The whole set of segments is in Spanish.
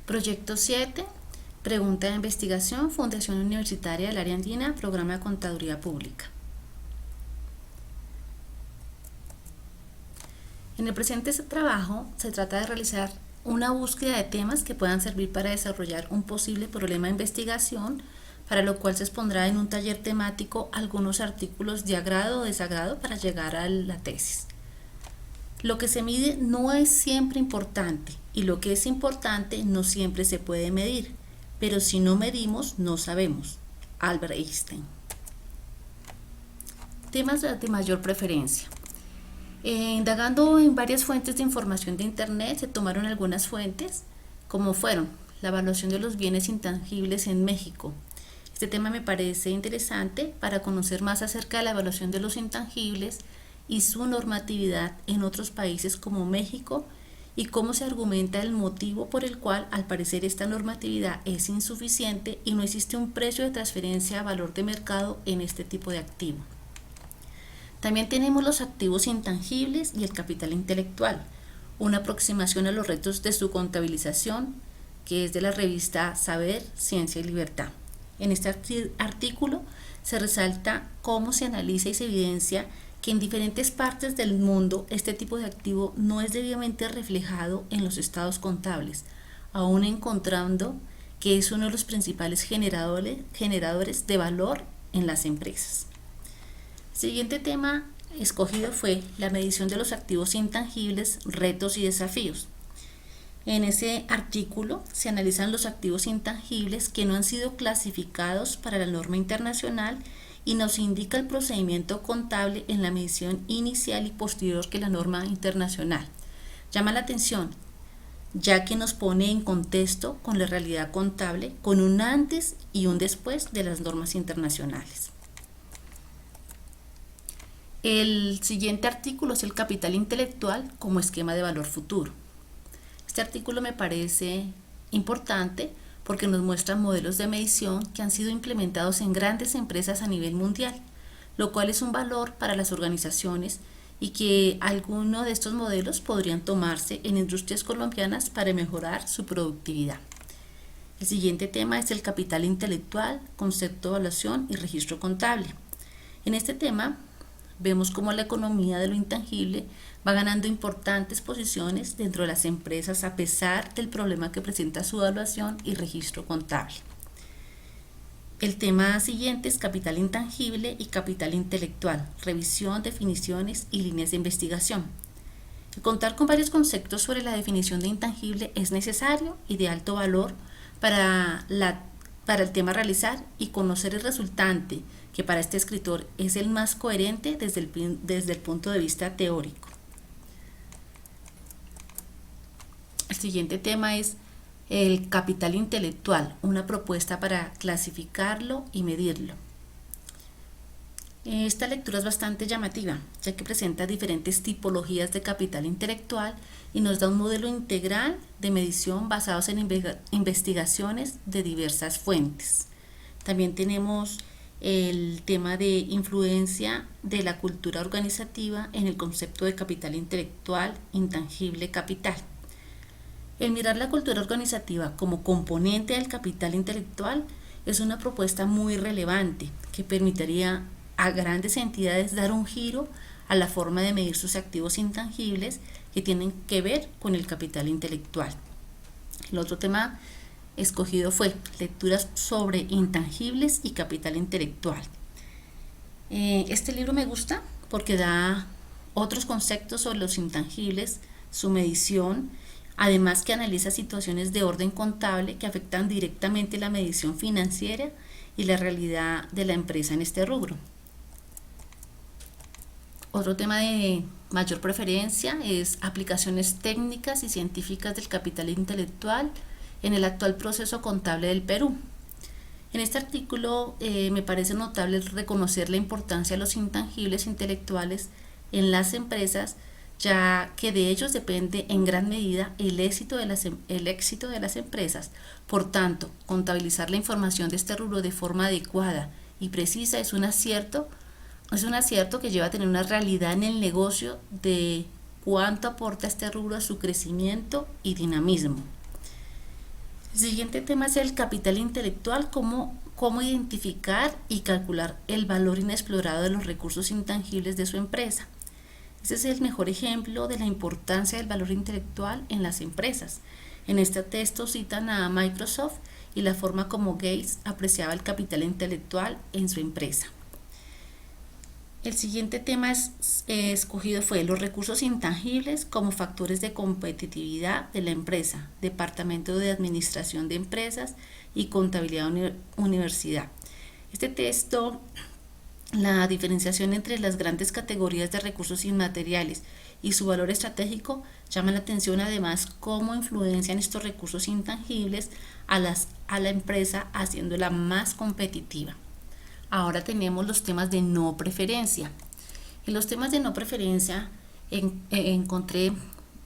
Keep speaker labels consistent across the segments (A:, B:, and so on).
A: Proyecto 7, pregunta de investigación, Fundación Universitaria del Área Andina, Programa de Contaduría Pública. En el presente trabajo se trata de realizar una búsqueda de temas que puedan servir para desarrollar un posible problema de investigación, para lo cual se expondrá en un taller temático algunos artículos de agrado o desagrado para llegar a la tesis. Lo que se mide no es siempre importante y lo que es importante no siempre se puede medir, pero si no medimos no sabemos. Albert Einstein. Temas de mayor preferencia. Indagando en varias fuentes de información de Internet, se tomaron algunas fuentes, como fueron la evaluación de los bienes intangibles en México. Este tema me parece interesante para conocer más acerca de la evaluación de los intangibles y su normatividad en otros países como México y cómo se argumenta el motivo por el cual al parecer esta normatividad es insuficiente y no existe un precio de transferencia a valor de mercado en este tipo de activo. También tenemos los activos intangibles y el capital intelectual, una aproximación a los retos de su contabilización, que es de la revista Saber, Ciencia y Libertad. En este artículo se resalta cómo se analiza y se evidencia que en diferentes partes del mundo este tipo de activo no es debidamente reflejado en los estados contables, aún encontrando que es uno de los principales generadores de valor en las empresas. El siguiente tema escogido fue la medición de los activos intangibles, retos y desafíos. En ese artículo se analizan los activos intangibles que no han sido clasificados para la norma internacional y nos indica el procedimiento contable en la medición inicial y posterior que la norma internacional. Llama la atención, ya que nos pone en contexto con la realidad contable, con un antes y un después de las normas internacionales. El siguiente artículo es el capital intelectual como esquema de valor futuro. Este artículo me parece importante porque nos muestra modelos de medición que han sido implementados en grandes empresas a nivel mundial, lo cual es un valor para las organizaciones y que algunos de estos modelos podrían tomarse en industrias colombianas para mejorar su productividad. El siguiente tema es el capital intelectual, concepto de evaluación y registro contable. En este tema vemos cómo la economía de lo intangible va ganando importantes posiciones dentro de las empresas a pesar del problema que presenta su evaluación y registro contable. El tema siguiente es capital intangible y capital intelectual, revisión, definiciones y líneas de investigación. El contar con varios conceptos sobre la definición de intangible es necesario y de alto valor para el tema a realizar y conocer el resultante, que para este escritor es el más coherente desde el punto de vista teórico. El siguiente tema es el capital intelectual, una propuesta para clasificarlo y medirlo. Esta lectura es bastante llamativa, ya que presenta diferentes tipologías de capital intelectual y nos da un modelo integral de medición basados en investigaciones de diversas fuentes. También tenemos el tema de influencia de la cultura organizativa en el concepto de capital intelectual, intangible capital. El mirar la cultura organizativa como componente del capital intelectual es una propuesta muy relevante que permitiría a grandes entidades dar un giro a la forma de medir sus activos intangibles que tienen que ver con el capital intelectual. El otro tema escogido fue lecturas sobre intangibles y capital intelectual. Este libro me gusta porque da otros conceptos sobre los intangibles, su medición, además que analiza situaciones de orden contable que afectan directamente la medición financiera y la realidad de la empresa en este rubro. Otro tema de mayor preferencia es aplicaciones técnicas y científicas del capital intelectual en el actual proceso contable del Perú. En este artículo me parece notable reconocer la importancia de los intangibles intelectuales en las empresas, ya que de ellos depende en gran medida el éxito de las empresas. Por tanto, contabilizar la información de este rubro de forma adecuada y precisa es un acierto que lleva a tener una realidad en el negocio de cuánto aporta este rubro a su crecimiento y dinamismo. El siguiente tema es el capital intelectual, cómo identificar y calcular el valor inexplorado de los recursos intangibles de su empresa. Este es el mejor ejemplo de la importancia del valor intelectual en las empresas. En este texto citan a Microsoft y la forma como Gates apreciaba el capital intelectual en su empresa. El siguiente tema escogido fue los recursos intangibles como factores de competitividad de la empresa, Departamento de Administración de Empresas y Contabilidad Universidad. Este texto, la diferenciación entre las grandes categorías de recursos inmateriales y su valor estratégico llama la atención, además cómo influencian estos recursos intangibles a la empresa, haciéndola más competitiva. Ahora tenemos los temas de no preferencia. En los temas de no preferencia encontré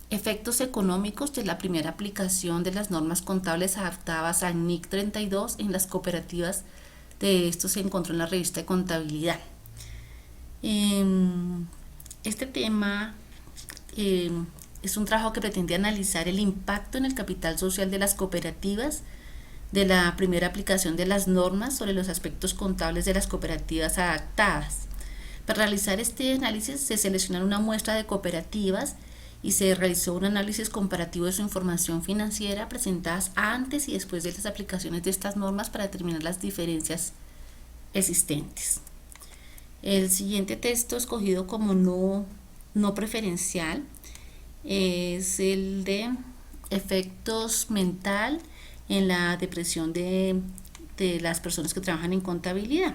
A: efectos económicos de la primera aplicación de las normas contables adaptadas al NIC 32 en las cooperativas. De esto se encontró en la revista de contabilidad. Este tema es un trabajo que pretende analizar el impacto en el capital social de las cooperativas de la primera aplicación de las normas sobre los aspectos contables de las cooperativas adaptadas. Para realizar este análisis se seleccionaron una muestra de cooperativas y se realizó un análisis comparativo de su información financiera presentadas antes y después de las aplicaciones de estas normas para determinar las diferencias existentes. El siguiente texto escogido como no preferencial es el de efectos mental en la depresión de las personas que trabajan en contabilidad.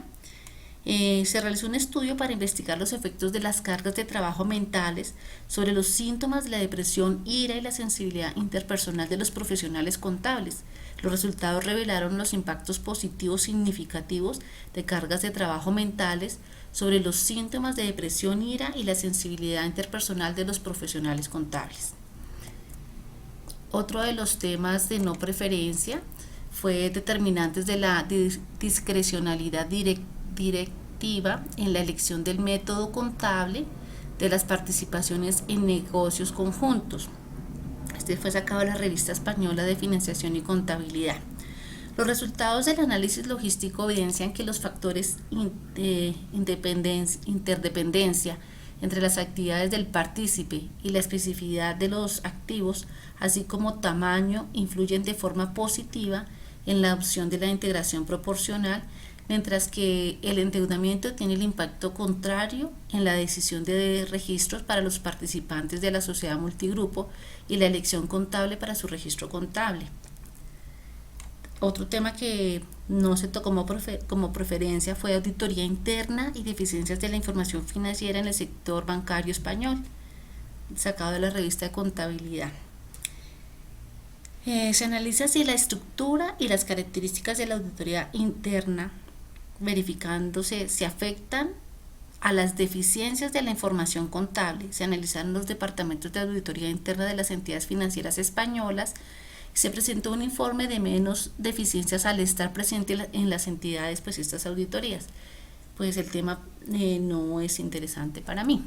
A: Se realizó un estudio para investigar los efectos de las cargas de trabajo mentales sobre los síntomas de la depresión, ira y la sensibilidad interpersonal de los profesionales contables. Los resultados revelaron los impactos positivos significativos de cargas de trabajo mentales sobre los síntomas de depresión, ira y la sensibilidad interpersonal de los profesionales contables. Otro de los temas de no preferencia fue determinantes de la discrecionalidad directiva en la elección del método contable de las participaciones en negocios conjuntos. Este fue sacado de la revista española de Financiación y Contabilidad. Los resultados del análisis logístico evidencian que los factores de interdependencia entre las actividades del partícipe y la especificidad de los activos, así como tamaño, influyen de forma positiva en la opción de la integración proporcional, mientras que el endeudamiento tiene el impacto contrario en la decisión de registros para los participantes de la sociedad multigrupo y la elección contable para su registro contable. Otro tema que no se tocó como preferencia fue auditoría interna y deficiencias de la información financiera en el sector bancario español, sacado de la revista de contabilidad. Se analiza si la estructura y las características de la auditoría interna, verificándose si afectan a las deficiencias de la información contable. Se analizaron los departamentos de auditoría interna de las entidades financieras españolas. Se presentó un informe de menos deficiencias al estar presente en las entidades, pues estas auditorías. Pues el tema no es interesante para mí.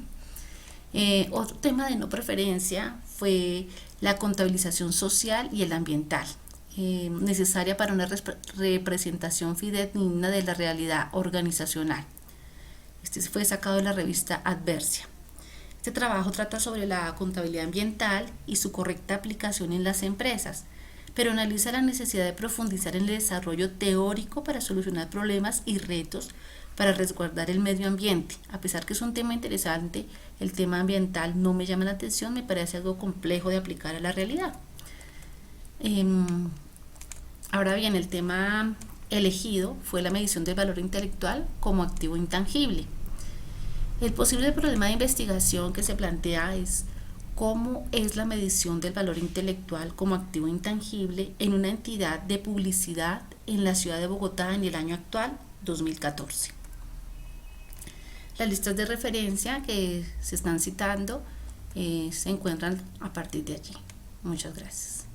A: Otro tema de no preferencia fue la contabilización social y el ambiental, necesaria para una representación fidedigna de la realidad organizacional. Este fue sacado de la revista Adversia. Este trabajo trata sobre la contabilidad ambiental y su correcta aplicación en las empresas, pero analiza la necesidad de profundizar en el desarrollo teórico para solucionar problemas y retos para resguardar el medio ambiente. A pesar que es un tema interesante, el tema ambiental no me llama la atención, me parece algo complejo de aplicar a la realidad. Ahora bien, el tema elegido fue la medición del valor intelectual como activo intangible. El posible problema de investigación que se plantea es cómo es la medición del valor intelectual como activo intangible en una entidad de publicidad en la ciudad de Bogotá en el año actual, 2014. Las listas de referencia que se están citando se encuentran a partir de allí. Muchas gracias.